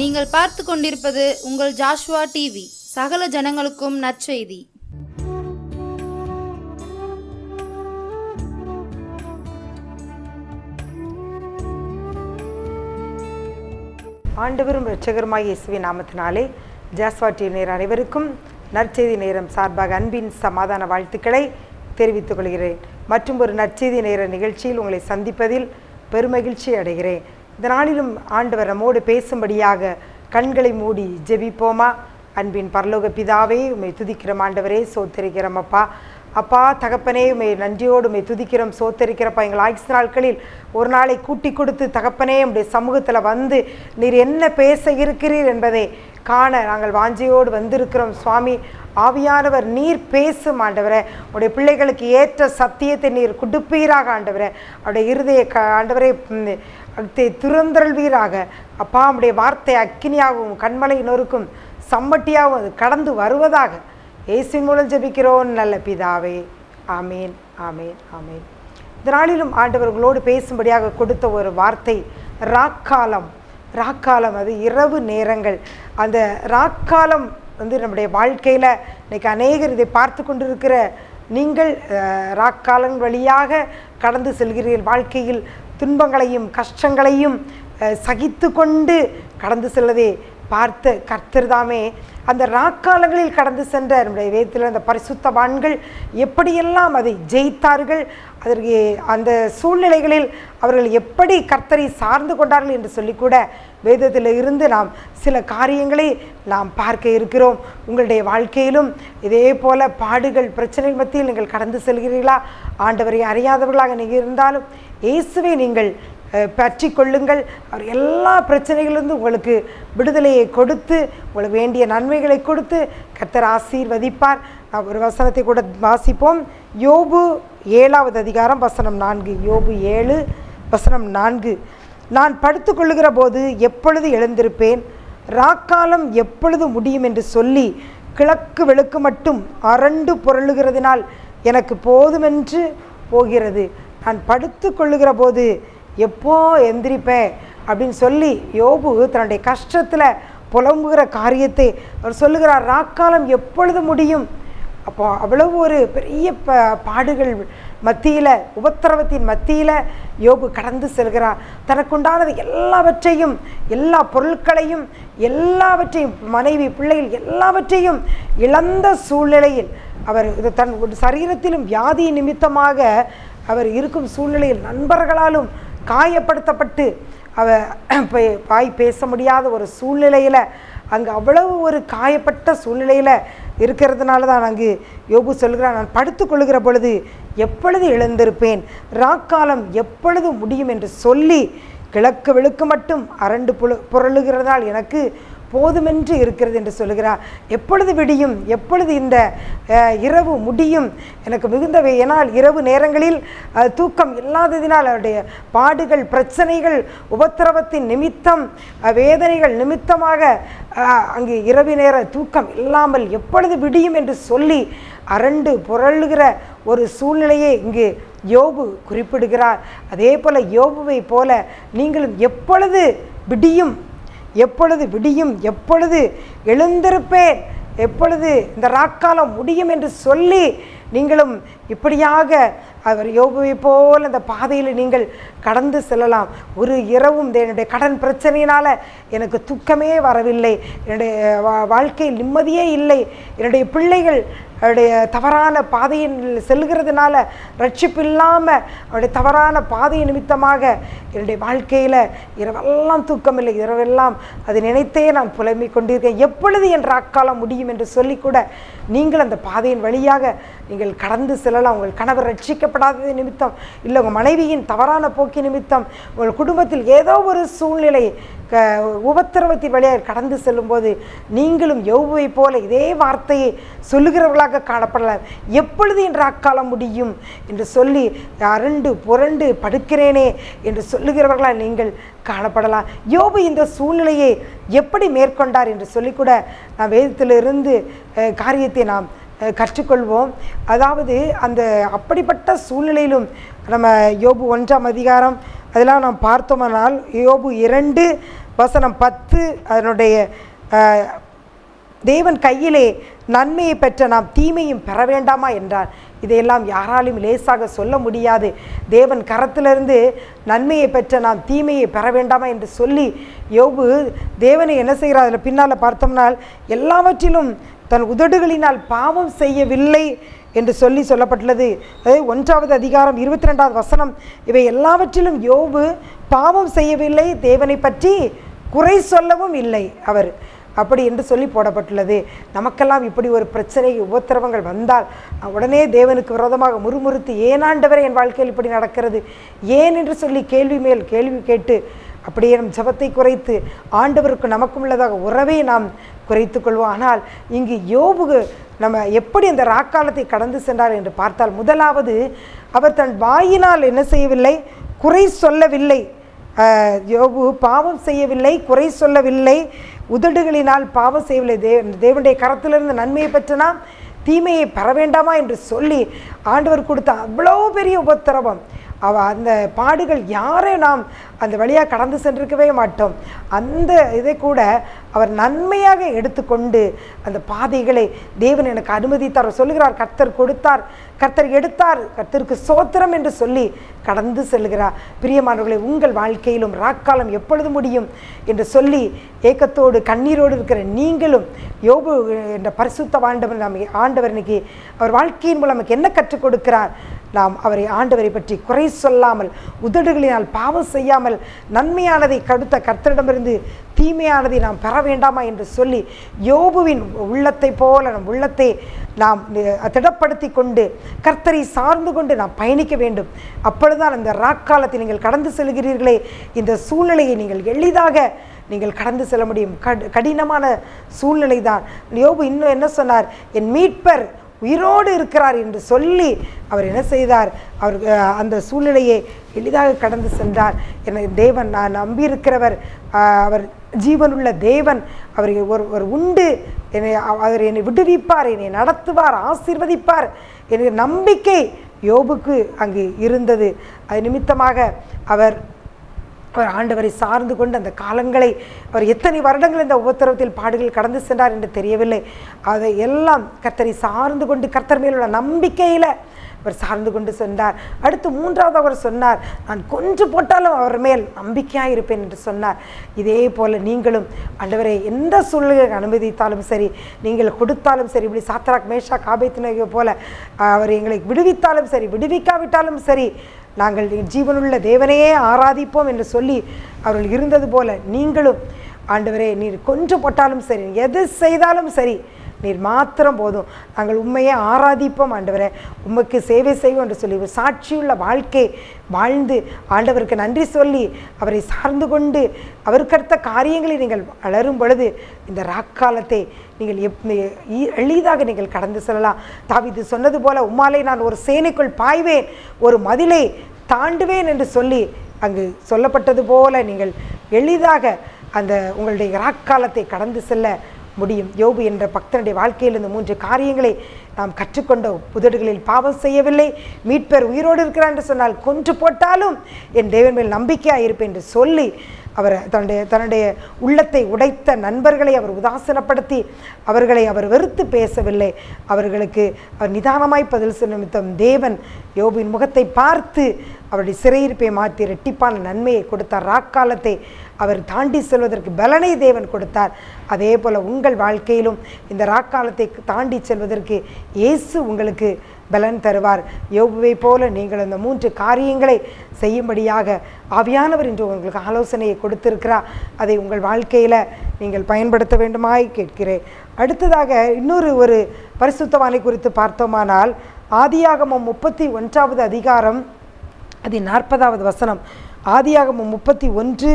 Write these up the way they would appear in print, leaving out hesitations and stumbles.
நீங்கள் பார்த்து கொண்டிருப்பது உங்கள் ஜாஷ்வா டிவி. சகல ஜனங்களுக்கும் நற்செய்தி. ஆண்டவரும் இரட்சகருமாய் இயேசுவின் நாமத்தினாலே ஜாஷ்வா டிவி நேயர் அனைவருக்கும் நற்செய்தி நேரம் சார்பாக அன்பின் சமாதான வாழ்த்துக்களை தெரிவித்துக் கொள்கிறேன். மற்றும் ஒரு நற்செய்தி நேர நிகழ்ச்சியில் உங்களை சந்திப்பதில் பெருமகிழ்ச்சி அடைகிறேன். இந்த நாளிலும் ஆண்டவர் நம்மோடு பேசும்படியாக கண்களை மூடி ஜெபிப்போமா? அன்பின் பரலோக பிதாவே, உம்மை துதிக்கிறோம் ஆண்டவரே, சோத்தரிக்கிறோம் அப்பா. அப்பா தகப்பனே, உம்மை நன்றியோடு உம்மை துதிக்கிறோம், சோத்தரிக்கிறப்பா. எங்கள் ஆயுசு நாட்களில் ஒரு நாளை கூட்டி கொடுத்து தகப்பனே உம்முடைய சமூகத்தில் வந்து நீர் என்ன பேச இருக்கிறீர் என்பதை காண நாங்கள் வாஞ்சையோடு வந்திருக்கிறோம் சுவாமி. ஆவியானவர் நீர் பேசும் ஆண்டவரே. உடைய பிள்ளைகளுக்கு ஏற்ற சத்தியத்தை நீர் கொடுப்பீராக ஆண்டவரே. அவருடைய இருதய ஆண்டவரே திறந்தல்வீராக அப்பா. உடைய வார்த்தை அக்கினியாகவும் கண்மலை நொறுக்கும் சம்மட்டியாகவும் அது கடந்து வருவதாக இயேசுவின் மூலம் ஜெபிக்கிறோம் நல்ல பிதாவே. ஆமேன், ஆமேன், ஆமேன். இந்த நாளிலும் ஆண்டவர்களோடு பேசும்படியாக கொடுத்த ஒரு வார்த்தை ராக்காலம். ராக்காலம் அது இரவு நேரங்கள். அந்த ராக்காலம் நம்முடைய வாழ்க்கையில் இன்றைக்கி அநேகர் இதை பார்த்து கொண்டிருக்கிற நீங்கள் ராக்காலம் வழியாக கடந்து செல்கிறீர்கள். வாழ்க்கையில் துன்பங்களையும் கஷ்டங்களையும் சகித்து கொண்டு கடந்து செல்வதை பார்த்த கர்த்தர்தாமே அந்த ராக்காலங்களில் கடந்து சென்ற நம்முடைய வேதத்தில் அந்த பரிசுத்தவான்கள் எப்படியெல்லாம் அதை ஜெயித்தார்கள், அதற்கு அந்த சூழ்நிலைகளில் அவர்கள் எப்படி கர்த்தரை சார்ந்து கொண்டார்கள் என்று சொல்லிக்கூட வேதத்தில் இருந்து நாம் சில காரியங்களை நாம் பார்க்க இருக்கிறோம். உங்களுடைய வாழ்க்கையிலும் இதே போல பாடுகள் பிரச்சனைகள் மத்தியில் நீங்கள் கடந்து செல்கிறீர்களா? ஆண்டவரை அறியாதவர்களாக நீங்கள் இருந்தாலும் இயேசுவை நீங்கள் பற்றி கொள்ளுங்கள். அவர் எல்லா பிரச்சனைகளிலிருந்து உங்களுக்கு விடுதலையை கொடுத்து உங்களுக்கு வேண்டிய நன்மைகளை கொடுத்து கர்த்தர் ஆசீர்வதிப்பார். ஒரு வசனத்தை கூட வாசிப்போம். யோபு 7வது அதிகாரம் வசனம் 4. யோபு 7 வசனம் 4. நான் படுத்து கொள்ளுகிற போது எப்பொழுது எழுந்திருப்பேன், ராக்காலம் எப்பொழுது முடியும் என்று சொல்லி கிழக்கு வெளுக்கு மட்டும் அரண்டு புரளுகிறதினால் எனக்கு போதுமென்று போகிறது. நான் படுத்து கொள்ளுகிற போது எப்போ எந்திரிப்பேன் அப்படின்னு சொல்லி யோபு தன்னுடைய கஷ்டத்தில் புலம்புகிற காரியத்தை அவர் சொல்லுகிறார். ராக்காலம் எப்பொழுது முடியும்? அப்போ அவ்வளவு ஒரு பெரிய பாடுகள் மத்தியில், உபத்திரவத்தின் மத்தியில் யோபு கடந்து செல்கிறார். தனக்குண்டானது எல்லாவற்றையும், எல்லா பொருட்களையும், எல்லாவற்றையும், மனைவி பிள்ளைகள் எல்லாவற்றையும் இழந்த சூழ்நிலையில் அவர் தன் சரீரத்திலும் வியாதி நிமித்தமாக அவர் இருக்கும் சூழ்நிலையில் நண்பர்களாலும் காயப்படுத்தப்பட்டு வாய் பேச முடியாத ஒரு சூழ்நிலையில் அங்கே அவ்வளவு ஒரு காயப்பட்ட சூழ்நிலையில் இருக்கிறதுனால தான் அங்கு யோபு சொல்கிறார், நான் படுத்து கொள்ளுகிற பொழுது எப்பொழுது எழுந்திருப்பேன், ராக்காலம் எப்பொழுது முடியும் என்று சொல்லி கிழக்கு வெளுக்கு மட்டும் அரண்டு புரளுகிறதால் எனக்கு போதுமென்று இருக்கிறது என்று சொல்லுகிறார். எப்பொழுது விடியும், எப்பொழுது இந்த இரவு முடியும், எனக்கு மிகுந்த ஏனால் இரவு நேரங்களில் தூக்கம் இல்லாததினால் அவருடைய பாடுகள் பிரச்சனைகள் உபத்திரவத்தின் நிமித்தம் வேதனைகள் நிமித்தமாக அங்கு இரவு நேர தூக்கம் இல்லாமல் எப்பொழுது விடியும் என்று சொல்லி அரண்டு புரளுகிற ஒரு சூழ்நிலையை இங்கு யோபு குறிப்பிடுகிறார். அதே போல் யோபுவை போல நீங்களும் எப்பொழுது விடியும், எப்பொழுது விடியும், எப்பொழுது எழுந்திருப்பேன், எப்பொழுது இந்த ராக்காலம் முடியும் என்று சொல்லி நீங்களும் இப்படியாக அவர் யோபுவை போல் அந்த பாதையில் நீங்கள் கடந்து செல்லலாம். ஒரு இரவும் என்னுடைய கடன் பிரச்சனையினால் எனக்கு தூக்கமே வரவில்லை, என்னுடைய வாழ்க்கையில் நிம்மதியே இல்லை, என்னுடைய பிள்ளைகள் அவருடைய தவறான பாதையில் செல்கிறதுனால ரட்சிப்பு இல்லாமல் அவருடைய தவறான பாதை நிமித்தமாக என்னுடைய வாழ்க்கையில் இரவெல்லாம் தூக்கமில்லை, இரவெல்லாம் அதை நினைத்தே நான் புலம்பிக் கொண்டிருக்கேன், எப்பொழுது என் ராக்காலம் முடியும் என்று சொல்லிக்கூட நீங்கள் அந்த பாதையின் வழியாக நீங்கள் கடந்து செல்லலாம். உங்கள் கணவர் ரட்சிக்கப்படாதது நிமித்தம், இல்லை உங்கள் மனைவியின் தவறான போக்கி நிமித்தம், உங்கள் குடும்பத்தில் ஏதோ ஒரு சூழ்நிலை உபத்திரவத்தின் வழியாக கடந்து செல்லும்போது நீங்களும் யோபுவை போல இதே வார்த்தையை சொல்லுகிறவர்களாக காணப்படலாம். எப்பொழுது என் ராக்காலம் முடியும் என்று சொல்லி அரண்டு புரண்டு படுக்கிறேனே என்று சொல்லுகிறவர்களால் நீங்கள் காணப்படலாம். யோபு இந்த சூழ்நிலையை எப்படி மேற்கொண்டார் என்று சொல்லிக்கூட நாம் வேதத்திலிருந்து காரியத்தை நாம் கற்றுக்கொள்வோம். அதாவது அந்த அப்படிப்பட்ட சூழ்நிலையிலும் நம்ம யோபு 1ஆம் அதிகாரம் அதெல்லாம் நாம் பார்த்தோமானால் யோபு 2 வசனம் 10 அதனுடைய தேவன் கையிலே நன்மையை பெற்ற நாம் தீமையும் பெற வேண்டாமா என்றார். இதையெல்லாம் யாராலும் லேசாக சொல்ல முடியாது. தேவன் கரத்திலிருந்து நன்மையை பெற்ற நாம் தீமையை பெற வேண்டாமா என்று சொல்லி யோபு தேவனை என்ன செய்கிறார்? அதில் பின்னால் பார்த்தோம்னால் எல்லாவற்றிலும் தன் உதடுகளினால் பாவம் செய்யவில்லை என்று சொல்லப்பட்டுள்ளது. அதாவது 1வது அதிகாரம் 22வது வசனம், இவை எல்லாவற்றிலும் யோபு பாவம் செய்யவில்லை, தேவனை பற்றி குறை சொல்லவும் இல்லை அவர், அப்படி என்று சொல்லி போடப்பட்டுள்ளது. நமக்கெல்லாம் இப்படி ஒரு பிரச்சனை உபத்திரவங்கள் வந்தால் உடனே தேவனுக்கு விரோதமாக முறுமுறுத்து, ஏன் ஆண்டவரே என் வாழ்க்கையில் இப்படி நடக்கிறது, ஏன் என்று சொல்லி கேள்வி மேல் கேள்வி கேட்டு அப்படியே நம் ஜபத்தை குறைத்து ஆண்டவருக்கு நமக்கும் உள்ளதாக உறவை நாம் குறைத்து கொள்வோம். ஆனால் இங்கு யோபு நம்ம எப்படி அந்த ராக்காலத்தை கடந்து சென்றார் என்று பார்த்தால், முதலாவது அவர் தன் வாயினால் என்ன செய்யவில்லை? குறை சொல்லவில்லை. யோபு பாவம் செய்யவில்லை, குறை சொல்லவில்லை, உதடுகளினால் பாவம் செய்யவில்லை. தேவனுடைய கரத்திலிருந்து நன்மையை பெற்றனா தீமையை பெற வேண்டாமா என்று சொல்லி ஆண்டவர் கொடுத்த அவ்வளோ பெரிய உபத்திரவம், அந்த பாடுகள் யாரையும் நாம் அந்த வழியாக கடந்து சென்றிருக்கவே மாட்டோம். அந்த இதை கூட அவர் நன்மையாக எடுத்துக்கொண்டு அந்த பாதைகளை தேவன் எனக்கு அனுமதித்தார் சொல்லுகிறார். கர்த்தர் கொடுத்தார், கர்த்தர் எடுத்தார், கர்த்தருக்கு சோத்திரம் என்று சொல்லி கடந்து செல்கிறார். பிரியமானவர்களை, உங்கள் வாழ்க்கையிலும் ராக்காலம் எப்பொழுது முடியும் என்று சொல்லி ஏக்கத்தோடு கண்ணீரோடு இருக்கிற நீங்களும் யோபு என்ற பரிசுத்த ஆண்டவர் இன்னைக்கு அவர் வாழ்க்கையின் மூலம் நமக்கு என்ன கற்றுக் கொடுக்கிறார்? நாம் ஆண்டவரை பற்றி குறை சொல்லாமல், உதடுகளினால் பாவம் செய்யாமல், நன்மையானதை கடுத்த கர்த்தரிடமிருந்து தீமையானதை நாம் பெற வேண்டாமா என்று சொல்லி யோபுவின் உள்ளத்தை போல நம் உள்ளத்தை நாம் திடப்படுத்தி கொண்டு கர்த்தரை சார்ந்து கொண்டு நாம் பயணிக்க வேண்டும். அப்பொழுதுதான் அந்த ராக்காலத்தில் நீங்கள் கடந்து செல்கிறீர்களே, இந்த சூழ்நிலையை நீங்கள் எளிதாக நீங்கள் கடந்து செல்ல முடியும். கடினமான சூழ்நிலை தான். யோபு இன்னும் என்ன சொன்னார்? என் மீட்பர் உயிரோடு இருக்கிறார் என்று சொல்லி அவர் என்ன செய்தார்? அவர் அந்த சூழ்நிலையை எளிதாக கடந்து சென்றார். என்னை தேவன், நான் நம்பியிருக்கிறவர், அவர் ஜீவனுள்ள தேவன், அவர் ஒரு உண்டு, அவர் என்னை விடுவிப்பார், என்னை நடத்துவார், ஆசீர்வதிப்பார் என்ற நம்பிக்கை யோபுக்கு அங்கு இருந்தது. அது நிமித்தமாக அவர் ஆண்டவரை சார்ந்து கொண்டு அந்த காலங்களை அவர் எத்தனை வருடங்கள் இந்த உபத்திரவத்தில் பாடுகள் கடந்து சென்றார் என்று தெரியவில்லை. அதை எல்லாம் கர்த்தரை சார்ந்து கொண்டு கர்த்தர் மேலுள்ள நம்பிக்கையில் அவர் சார்ந்து கொண்டு சென்றார். அடுத்து 3வது அவர் சொன்னார், நான் கொஞ்சம் போட்டாலும் அவர் மேல் நம்பிக்கையாக இருப்பேன் என்று சொன்னார். இதே போல் நீங்களும் ஆண்டவரை எந்த சூழ்நிலையை அனுமதித்தாலும் சரி, நீங்கள் கொடுத்தாலும் சரி, இப்படி சாத்ராக் மேஷாக் ஆபேத்நேகோ போல அவர் எங்களை விடுவித்தாலும் சரி, விடுவிக்காவிட்டாலும் சரி, நாங்கள் ஜீவனுள்ள தேவனையே ஆராதிப்போம் என்று சொல்லி அவர்கள் இருந்தது போல நீங்களும் ஆண்டவரே, நீர் கொஞ்சம் போட்டாலும் சரி, எது செய்தாலும் சரி, நீர் மாத்திரம் போதும், நாங்கள் உண்மையை ஆராதிப்போம் ஆண்டவரே, உமக்கு சேவை செய்வோம் என்று சொல்லி ஒரு சாட்சியுள்ள வாழ்க்கை வாழ்ந்து ஆண்டவருக்கு நன்றி சொல்லி அவரை சார்ந்து கொண்டு அவருக்கடுத்த காரியங்களை நீங்கள் வளரும் பொழுது இந்த ராக்காலத்தை நீங்கள் எளிதாக நீங்கள் கடந்து செல்லலாம். தாவீது சொன்னது போல, உம்மாலே நான் ஒரு சேனைக்குள் பாய்வேன், ஒரு மதிலை தாண்டுவேன் என்று சொல்லி அங்கு சொல்லப்பட்டது போல நீங்கள் எளிதாக அந்த உங்களுடைய ராக்காலத்தை கடந்து செல்ல முடியும். யோபு என்ற பக்தனுடைய வாழ்க்கையில் இந்த 3 காரியங்களை நாம் கற்றுக்கொண்ட. உதடுகளில் பாவம் செய்யவில்லை, மீட்பர் உயிரோடு இருக்கிறார் என்று சொன்னால் கொன்று போட்டாலும் என் தேவன் மேல் நம்பிக்கையாக இருப்பேன் என்று சொல்லி அவர் தன்னுடைய உள்ளத்தை உடைத்த நண்பர்களை அவர் உதாசீனப்படுத்தி அவர்களை அவர் வெறுத்து பேசவில்லை. அவர்களுக்கு அவர் நிதானமாய் பதில் சொல்லும் நிமித்தம் தேவன் யோபுவின் முகத்தை பார்த்து அவருடைய சிறையிருப்பை மாற்றி இரட்டிப்பான நன்மையை கொடுத்தார். ராக்காலத்தை அவர் தாண்டி செல்வதற்கு பலனை தேவன் கொடுத்தார். அதே போல் உங்கள் வாழ்க்கையிலும் இந்த ராக்காலத்தை தாண்டி செல்வதற்கு இயேசு உங்களுக்கு பலன் தருவார். யோபுவை போல நீங்கள் அந்த 3 காரியங்களை செய்யும்படியாக ஆவியானவர் இன்று உங்களுக்கு ஆலோசனையை கொடுத்திருக்கிறார். அதை உங்கள் வாழ்க்கையில் நீங்கள் பயன்படுத்த வேண்டுமாய் கேட்கிறேன். அடுத்ததாக இன்னொரு பரிசுத்தவானை குறித்து பார்த்தோமானால், ஆதியாகமம் 31வது அதிகாரம் அது 40வது வசனம். ஆதியாகமம் 31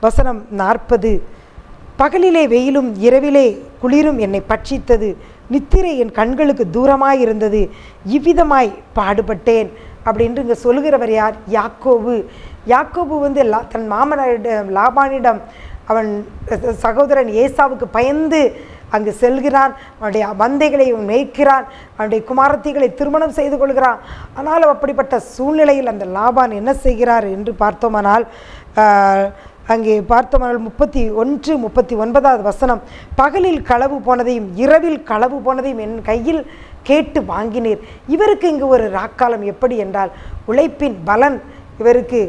வசனம் 40. பகலிலே வெயிலும் இரவிலே குளிரும் என்னை பட்சித்தது, நித்திரை என் கண்களுக்கு தூரமாய் இருந்தது, இவ்விதமாய் பாடுபட்டேன் அப்படின்ட்டு இங்கே சொல்லுகிறவர் யார்? யாக்கோபு. யாக்கோபு தன் மாமனாரிடம் லாபானிடம் அவன் சகோதரன் ஏசாவுக்கு பயந்து அங்கு செல்கிறான். அவனுடைய மந்தைகளை மேய்க்கிறான், அவனுடைய குமாரத்திகளை திருமணம் செய்து கொள்கிறான். ஆனாலும் அப்படிப்பட்ட சூழ்நிலையில் அந்த லாபான் என்ன செய்கிறார் என்று பார்த்தோமானால், அங்கே பார்த்தோமானால் 31-39 வசனம், பகலில் களவு போனதையும் இரவில் களவு போனதையும் என் கையில் கேட்டு வாங்கினீர். இவருக்கு இங்கு ஒரு ராக்காலம் எப்படி என்றால், உழைப்பின் பலன் இவருக்கு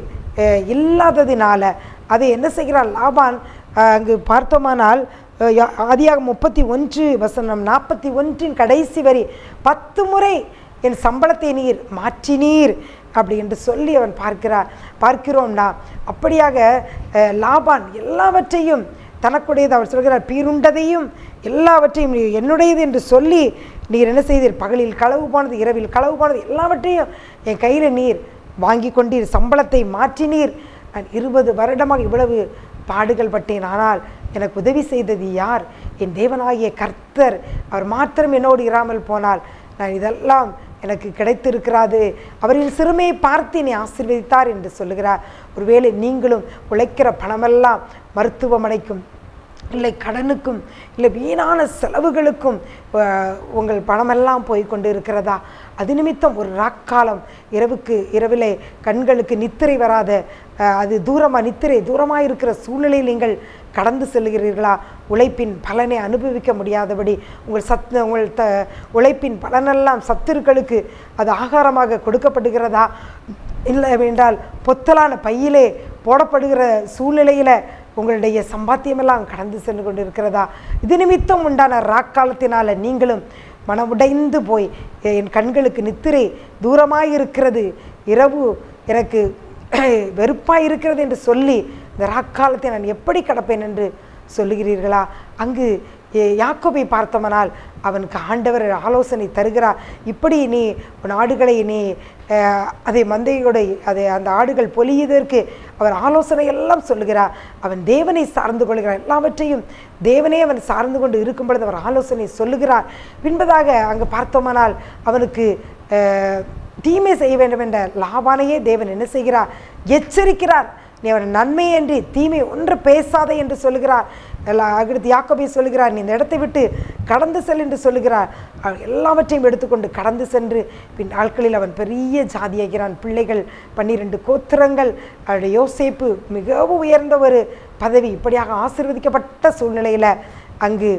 இல்லாததினால அதை என்ன செய்கிறார் லாபான்? அங்கு பார்த்தோமானால் ஆதியாகமம் 31:41 கடைசி வரி, 10 முறை என் சம்பளத்தை நீர் மாற்றினீர் அப்படி என்று சொல்லி அவன் பார்க்கிறோம்னா, அப்படியாக லாபான் எல்லாவற்றையும் தனக்குடையது அவர் சொல்கிறார், பீருண்டதையும் எல்லாவற்றையும் என்னுடையது என்று சொல்லி நீர் என்ன செய்தீர்? பகலில் களவு போனது, இரவில் களவு போனது, எல்லாவற்றையும் என் கையில் நீர் வாங்கி கொண்டீர், சம்பளத்தை மாற்றினீர். நான் 20 வருடமாக இவ்வளவு பாடுகள் பட்டேன், ஆனால் எனக்கு உதவி செய்தது யார்? என் தேவனாகிய கர்த்தர். அவர் மாத்திரம் என்னோடு இராமல் போனால் நான் இதெல்லாம் எனக்கு கிடைத்திருக்கிறாது. அவரின் சிறுமையை பார்த்து என்னை ஆசீர்வதித்தார் என்று சொல்லுகிறார். ஒருவேளை நீங்களும் உழைக்கிற பணமெல்லாம் மருத்துவமனைக்கும் இல்லை கடனுக்கும் இல்லை வீணான செலவுகளுக்கும் உங்கள் பணமெல்லாம் போய் கொண்டு இருக்கிறதா? அது நிமித்தம் ஒரு ராக்காலம் இரவிலே கண்களுக்கு நித்திரை வராத, அது நித்திரை தூரமாக இருக்கிற சூழ்நிலையில் நீங்கள் கடந்து செல்கிறீர்களா? உழைப்பின் பலனை அனுபவிக்க முடியாதபடி உங்கள் உழைப்பின் பலனெல்லாம் சத்துருக்களுக்கு அது ஆகாரமாக கொடுக்கப்படுகிறதா? இல்லை என்றால் பொத்தலான பையிலே போடப்படுகிற சூழ்நிலையில் உங்களுடைய சம்பாத்தியமெல்லாம் கடந்து சென்று கொண்டு இருக்கிறதா? இது நிமித்தம் உண்டான ராக்காலத்தினால நீங்களும் மனமுடைந்து போய் என் கண்களுக்கு நித்திரை தூரமாக இருக்கிறது, இரவு எனக்கு வெறுப்பாக இருக்கிறது என்று சொல்லி இந்த ராக்காலத்தை நான் எப்படி கடப்பேன் என்று சொல்லுகிறீர்களா? அங்கு யாக்கோபை பார்த்தோமனால் அவனுக்கு ஆண்டவர் ஆலோசனை தருகிறார். இப்படி நீ உன் ஆடுகளை நீ அதை மந்தையோட அந்த ஆடுகள் பொலியதற்கு அவர் ஆலோசனை எல்லாம் சொல்லுகிறார். அவன் தேவனை சார்ந்து கொள்கிறார். எல்லாவற்றையும் தேவனே அவன் சார்ந்து கொண்டு இருக்கும் பொழுது அவர் ஆலோசனை சொல்லுகிறார். பின்பதாக அங்கு பார்த்தோமானால் அவனுக்கு தீமை செய்ய வேண்டும் என்ற லாபானையே தேவன் என்ன செய்கிறார்? எச்சரிக்கிறார். நீ அவன் நன்மையன்றி தீமை ஒன்று பேசாதே என்று சொல்லுகிறார். அடுத்து யாக்கோபை சொல்லுகிறார், நீ இந்த இடத்தை விட்டு கடந்து செல் என்று சொல்லுகிறார். எல்லாவற்றையும் எடுத்துக்கொண்டு கடந்து சென்று பின் நாட்களில் அவன் பெரிய ஜாதியாகிறான். பிள்ளைகள் 12 கோத்திரங்கள். அவருடைய யோசேப்பு மிகவும் உயர்ந்த ஒரு பதவி. இப்படியாக ஆசீர்வதிக்கப்பட்ட சூழ்நிலையில் அங்கு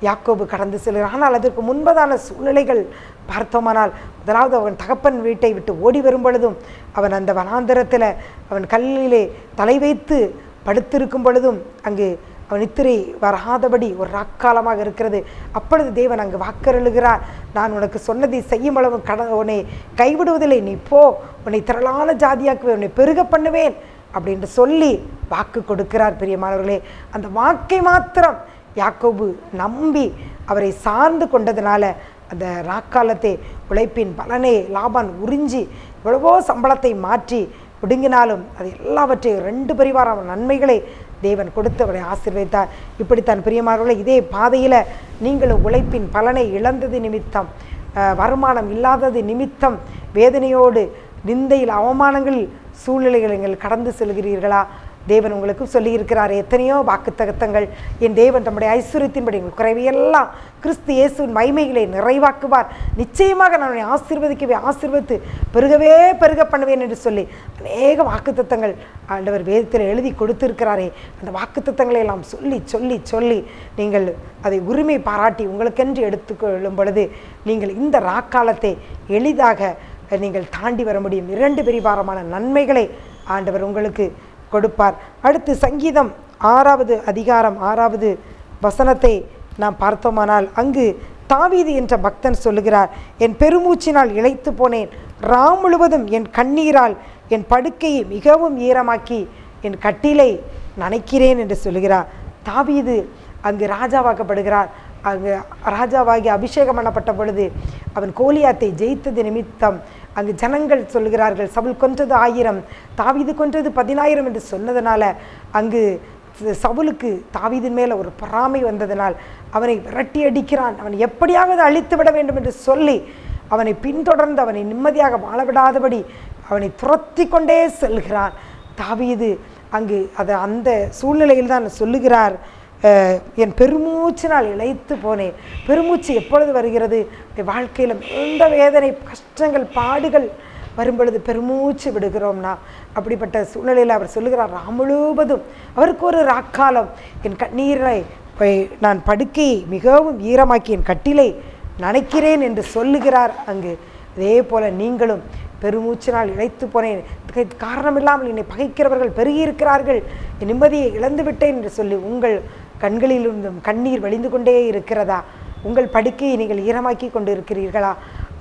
யாக்கோபு கடந்து செல்கிறான். ஆனால் அதற்கு முன்பதான சூழ்நிலைகள் பார்த்தோமானால், முதலாவது அவன் தகப்பன் வீட்டை விட்டு ஓடி வரும் பொழுதும், அவன் அந்த வனாந்தரத்தில் அவன் கல்லிலே தலை வைத்து படுத்திருக்கும் பொழுதும் அங்கு அவன் நித்திரை வராதபடி ஒரு ராக்காலமாக இருக்கிறது. அப்பொழுது தேவன் அங்கு வாக்கருளுகிறார், நான் உனக்கு சொன்னதை செய்யும் அளவு உன்னை கைவிடுவதில்லை, நீ போ, உன்னை திரளான ஜாதியாக்குவேன், உன்னை பெருக பண்ணுவேன் அப்படின்னு சொல்லி வாக்கு கொடுக்கிறார். பிரியமானவர்களே, அந்த வாக்கை மாத்திரம் யாக்கோபு நம்பி அவரை சார்ந்து கொண்டதுனால அந்த ராக்காலத்தை உழைப்பின் பலனை லாபான் உறிஞ்சி எவ்வளவோ சம்பளத்தை மாற்றி ஒடுங்கினாலும் அது எல்லாவற்றையும் 2 பரிவார நன்மைகளை தேவன் கொடுத்து அவரை ஆசீர்வதித்தார். இப்படித்தான் பிரியமானவர்களே, இதே பாதையில் நீங்களும் உழைப்பின் பலனை இழந்தது நிமித்தம், வருமானம் இல்லாதது நிமித்தம் வேதனையோடு நிந்தையில் அவமானங்களில் சூழ்நிலைகள் நீங்கள் கடந்து செல்கிறீர்களா? தேவன் உங்களுக்கு சொல்லியிருக்கிறார் எத்தனையோ வாக்குத்தத்தங்கள். என் தேவன் தம்முடைய ஐஸ்வர்யத்தின்படி உங்கள் குறைவையெல்லாம் கிறிஸ்து இயேசுவின் மகிமைகளை நிறைவாக்குவார். நிச்சயமாக நான் உன்னை ஆசீர்வதித்து பெருக பண்ணுவேன் என்று சொல்லி அநேக வாக்குத்தத்தங்கள் ஆண்டவர் வேதத்தில் எழுதி கொடுத்திருக்கிறாரே. அந்த வாக்குத்தத்தங்களை எல்லாம் சொல்லி சொல்லி சொல்லி நீங்கள் அதை உரிமை பாராட்டி உங்களுக்கென்று எடுத்துக்கொள்ளும் பொழுது நீங்கள் இந்த ராக்காலத்தை எளிதாக நீங்கள் தாண்டி வர முடியும். 2 பரிவாரமான நன்மைகளை ஆண்டவர் உங்களுக்கு கொடுப்பார். அடுத்து சங்கீதம் 6வது அதிகாரம் 6வது வசனத்தை நாம் பார்த்தோமானால், அங்கு தாவீது என்ற பக்தன் சொல்லுகிறார், என் பெருமூச்சினால் இளைத்து போனேன், முழுவதும் என் கண்ணீரால் என் படுக்கையை மிகவும் ஈரமாக்கி என் கட்டிலை நனைக்கிறேன் என்று சொல்லுகிறார். தாவீது அங்கு ராஜாவாக்கப்படுகிறார். அங்கு ராஜாவாகி அபிஷேகம் பண்ணப்பட்ட பொழுது அவன் கோலியாத்தை ஜெயித்தது நிமித்தம் அங்கு ஜனங்கள் சொல்லுகிறார்கள், சவுல் கொன்றது 1000, தாவீது கொன்றது 10000 என்று சொன்னதுனால அங்கு சவுலுக்கு தாவீதின் மேலே ஒரு பொறாமை வந்ததனால் அவனை விரட்டி அடிக்கிறான். அவன் எப்படியாவது அழித்து விட வேண்டும் என்று சொல்லி அவனை பின்தொடர்ந்து அவனை நிம்மதியாக வாழவிடாதபடி அவனை துரத்தி கொண்டே செல்கிறான். தாவீது அங்கு அந்த சூழ்நிலையில் தான் சொல்லுகிறார், என் பெருமூச்சினால் இளைத்து போனேன். பெருமூச்சு எப்பொழுது வருகிறது? வாழ்க்கையில் எந்த வேதனை, கஷ்டங்கள், பாடுகள் வரும்பொழுது பெருமூச்சு விடுகிறோம்னா, அப்படிப்பட்ட சூழ்நிலையில் அவர் சொல்லுகிறார், முழுவதும் அவருக்கு ஒரு ராக்காலம், என் கண்ணீரை நான் படுக்கையை மிகவும் ஈரமாக்கி என் கட்டிலை நனைக்கிறேன் என்று சொல்லுகிறார் அங்கு. அதே போல் நீங்களும் பெருமூச்சினால் இழைத்து போனேன், காரணமில்லாமல் என்னை பகைக்கிறவர்கள் பெருகியிருக்கிறார்கள், என் நிம்மதியை இழந்து விட்டேன் என்று சொல்லி உங்கள் கண்களிலிருந்தும் கண்ணீர் வழிந்து கொண்டே இருக்கிறதா? உங்கள் படுக்கையை நீங்கள் ஈரமாக்கி கொண்டு இருக்கிறீர்களா?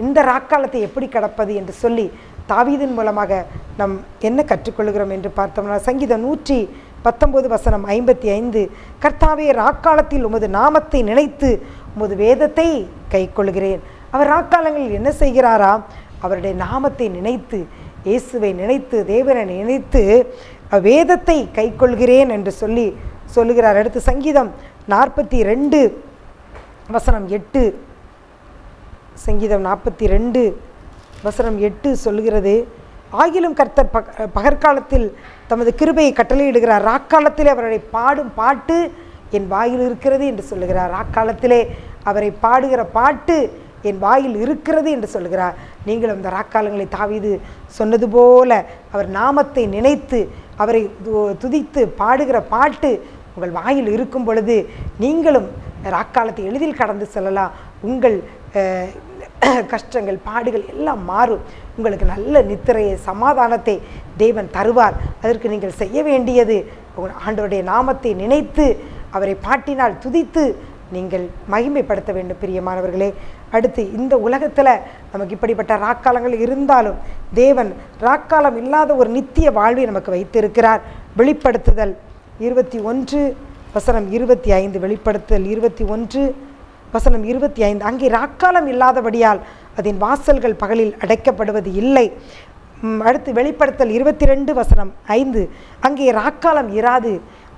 இந்த ராக்காலத்தை எப்படி கடப்பது என்று சொல்லி தாவீதின் மூலமாக நாம் என்ன கற்றுக்கொள்கிறோம் என்று பார்த்தோம்னா, சங்கீதம் 119:55, கர்த்தாவே ராக்காலத்தில் உமது நாமத்தை நினைத்து உமது வேதத்தை கை கொள்கிறேன். அவர் ராக்காலங்களில் என்ன செய்கிறாராம்? அவருடைய நாமத்தை நினைத்து, இயேசுவை நினைத்து, தேவனை நினைத்து வேதத்தை கை கொள்கிறேன் என்று சொல்லி சொல்லுகிறார். அடுத்து சங்கீதம் 42:8, சங்கீதம் 42:8 சொல்லுகிறது, ஆகிலும் கர்த்தர் பகற்காலத்தில் தமது கிருபையை கட்டளையிடுகிறார், ராக்காலத்திலே அவரை பாடும் பாட்டு என் வாயில் இருக்கிறது என்று சொல்லுகிறார். ராக்காலத்திலே அவரை பாடுகிற பாட்டு என் வாயில் இருக்கிறது என்று சொல்கிறார். நீங்களும் இந்த ராக்காலங்களை தாவீது சொன்னது போல அவர் நாமத்தை நினைத்து அவரை துதித்து பாடுகிற பாட்டு உங்கள் வாயில் இருக்கும் பொழுது நீங்களும் ராக்காலத்தை எளிதில் கடந்து செல்லலாம். உங்கள் கஷ்டங்கள், பாடுகள் எல்லாம் மாறும். உங்களுக்கு நல்ல நித்திரையை, சமாதானத்தை தேவன் தருவார். அதற்கு நீங்கள் செய்ய வேண்டியது ஆண்டவருடைய நாமத்தை நினைத்து அவரை பாட்டினால் துதித்து நீங்கள் மகிமைப்படுத்த வேண்டும் பிரியமானவர்களே. அடுத்து, இந்த உலகத்தில் நமக்கு இப்படிப்பட்ட ராக்காலங்கள் இருந்தாலும் தேவன் ராக்காலம் இல்லாத ஒரு நித்திய வாழ்வை நமக்கு வைத்திருக்கிறார். வெளிப்படுத்துதல் 21:25, வெளிப்படுத்துதல் 21:25, அங்கே ராக்காலம் இல்லாதபடியால் அதன் வாசல்கள் பகலில் அடைக்கப்படுவது இல்லை. அடுத்து வெளிப்படுத்தல் 22:5, அங்கே ராக்காலம் இராது,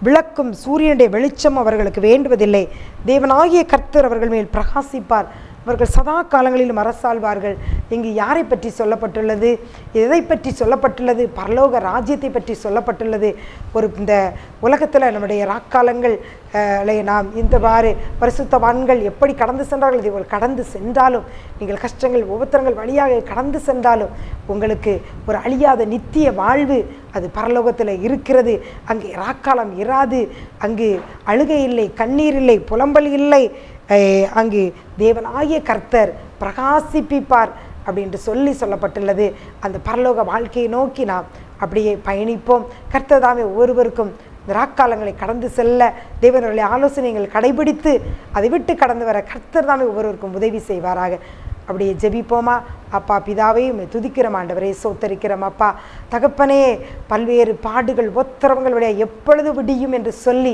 விளக்கும் சூரியனுடைய வெளிச்சம் அவர்களுக்கு வேண்டுவதில்லை, தேவனாகிய கர்த்தர் அவர்கள் மேல் பிரகாசிப்பார், அவர்கள் சதா காலங்களிலும் அரசாழ்வார்கள். இங்கு யாரை பற்றி சொல்லப்பட்டுள்ளது? எதை பற்றி சொல்லப்பட்டுள்ளது? பரலோக ராஜ்யத்தை பற்றி சொல்லப்பட்டுள்ளது. இந்த உலகத்தில் நம்முடைய ராக்காலங்கள் நாம் இந்தவாறு பரிசுத்தவான்கள் எப்படி கடந்து சென்றார்கள், இதை கடந்து சென்றாலும், நீங்கள் கஷ்டங்கள் உபத்திரங்கள் வழியாக கடந்து சென்றாலும் உங்களுக்கு ஒரு அழியாத நித்திய வாழ்வு அது பரலோகத்தில் இருக்கிறது. அங்கே ராக்காலம் இராது, அங்கு அழுகை இல்லை, கண்ணீர் இல்லை, புலம்பல் இல்லை, அங்கு தேவனாகிய கர்த்தர் பிரகாசிப்பிப்பார் அப்படின்ட்டு சொல்லப்பட்டுள்ளது. அந்த பரலோக வாழ்க்கையை நோக்கி நாம் அப்படியே பயணிப்போம். கர்த்தர் தாமே ஒவ்வொருவருக்கும் இந்த ராக்காலங்களை கடந்து செல்ல தேவனுடைய ஆலோசனைகள் கடைபிடித்து அதை விட்டு கடந்து வர கர்த்தர் தாமே ஒவ்வொருவருக்கும் உதவி செய்வாராக. அப்படியே ஜெபிப்போமா? அப்பா பிதாவே, உம்மை துதிக்கிறோம் ஆண்டவரே, சோத்தரிக்கிறோம் அப்பா. தகப்பனே, பல்வேறு பாடுகள் உத்தரவுகளுடைய எப்பொழுது விடியும் என்று சொல்லி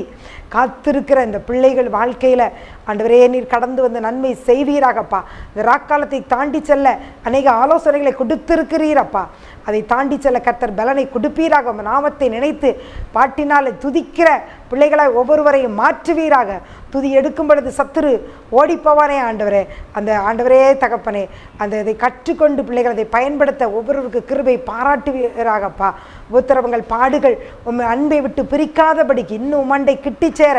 காத்திருக்கிற இந்த பிள்ளைகள் வாழ்க்கையில் ஆண்டவரே நீர் கடந்து வந்து நன்மை செய்வீராகப்பா. இந்த ராக்காலத்தை தாண்டி செல்ல அநேக ஆலோசனைகளை கொடுத்திருக்கிறீரப்பா. அதை தாண்டி செல்ல கர்த்தர் பலனை கொடுப்பீராக. நாமத்தை நினைத்து பாட்டினால் துதிக்கிற பிள்ளைகளாய் ஒவ்வொருவரையும் மாற்றுவீராக. துதி எடுக்கும் பொழுது சத்துரு ஓடிப்போவானே ஆண்டவரே, அந்த ஆண்டவரே தகப்பனே, அந்த இதை கற்றுக்கொண்டு பிள்ளைகள் அதை பயன்படுத்த ஒவ்வொருவருக்கு கிருபை பாராட்டுவீராகப்பா. உத்தரவுகள் பாடுகள் உம்மை அன்பை விட்டு பிரிக்காதபடிக்கு இன்னும் உமண்டை கிட்டி சேர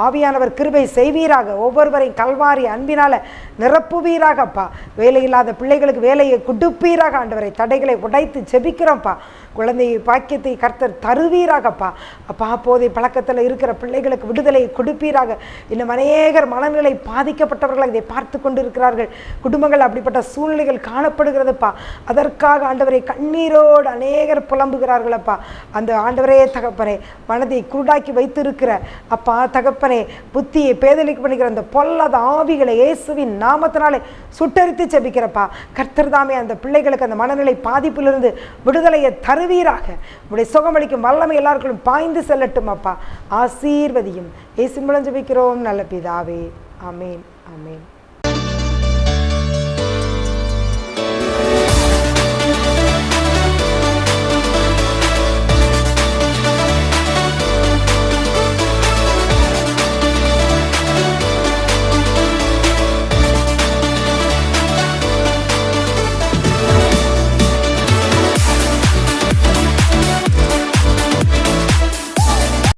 ஆவியானவர் கிருபை செய்வீராக. ஒவ்வொருவரையும் கல்வாரி அன்பினால நிரப்புவீராகப்பா. வேலையில்லாத பிள்ளைகளுக்கு வேலையை கொடுப்பீராக ஆண்டவரை. தடைகளை உடைத்து ஜெபிக்கிறோம்ப்பா. குழந்தையை பாக்கியத்தை கர்த்தர் தருவீராகப்பா. அப்பா, போதை பழக்கத்தில் இருக்கிற பிள்ளைகளுக்கு விடுதலையை கொடுப்பீராக. இன்னும் அநேகர் மனநிலை பாதிக்கப்பட்டவர்கள் இதை பார்த்து கொண்டு இருக்கிறார்கள். குடும்பங்கள் அப்படிப்பட்ட சூழ்நிலைகள் காணப்படுகிறதுப்பா. அதற்காக ஆண்டவரை கண்ணீரோடு அநேகர் புலம்புகிறார்களப்பா. அந்த ஆண்டவரே தகப்பனே, மனதை குருடாக்கி வைத்திருக்கிற அப்பா தகப்பனே, புத்தியை பேதலிக்கு பண்ணுகிற அந்த பொல்லாத ஆவிகளை இயேசுவின் நாமத்தினாலே சுட்டரித்து ஜெபிக்கிறப்பா. கர்த்தர் தாமே அந்த பிள்ளைகளுக்கு அந்த மனநிலை பாதிப்பிலிருந்து விடுதலையை தருவீராக. உடைய சுகமளிக்கும் வல்லமை எல்லாருக்கும் பாய்ந்து செல்லட்டும் அப்பா. ஆசீர்வதியும். இயேசு மூலம் ஜெபிக்கிறோம் நல்ல பிதாவே. ஆமேன், ஆமேன்.